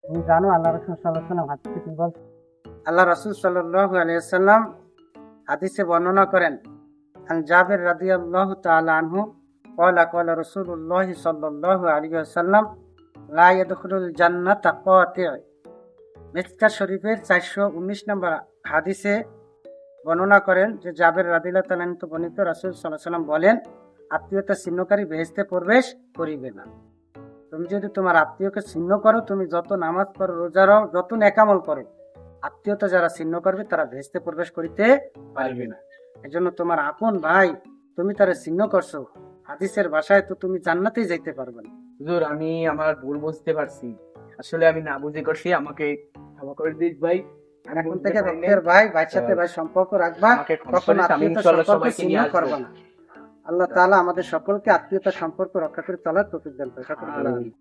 তুমি জানো আল্লাহ রাসূল সাল্লাল্লাহু আলাইহি ওয়াসাল্লাম হাদিসে কি বলছেন? আল্লাহ রাসূল সাল্লাল্লাহু আলাইহি ওয়াসাল্লাম হাদিসে বর্ণনা করেন, আন জাবির রাদিয়াল্লাহু তাআলা আনহু ক্বালা ক্বালা রাসূলুল্লাহ সাল্লাল্লাহু আলাইহি ওয়াসাল্লাম লা ইয়াদখুলুল জান্নাতা কাতি'। মিসকাত শরীফের 419 নম্বর হাদিসে বর্ণনা করেন যে জাবের রাদিয়াল্লাহু তাআলা আনহু বর্ণিত রাসূল সাল্লাল্লাহু আলাইহি ওয়াসাল্লাম বলেন, আত্মীয়তা ছিন্নকারী বেহেশতে প্রবেশ করিবে না। তুমি যদি তোমার আত্মীয়কে ছিন্ন করো, তুমি যত নামাজ পড়ো, রোজা রাও, যত নেকামল করো, আত্মীয়তা যারা ছিন্ন করবে তারা ভেস্তে প্রবেশ করিতে পারবে না। এজন্য তোমার আপন ভাই তুমি তারা ছিন্ন করছো, হাদিসের ভাষায় তো তুমি জান্নাতেই যাইতে পারবে না। হুজুর, আমি আমার ভুল বুঝতে পারছি। আসলে আমি না বুঝে করছি, আমাকে ক্ষমা করে দিস ভাই। আমি এখন বুঝতে থেকে পারিনি। রক্তের ভাই ভাইয়ের সাথে ভাই সম্পর্ক রাখবা, আমাকে ক্ষমা কখনো করিস, আমি আত্মীয়তা ইনশাআল্লাহ সম্পর্ক সবাইকে ছিন্ন নিয়ে আসবো। করবা না। আল্লাহ তাআলা আমাদের সকলকে আত্মীয়তা সম্পর্ক রক্ষা করে চলার তৌফিক দান করুন। সকলকে আমিন।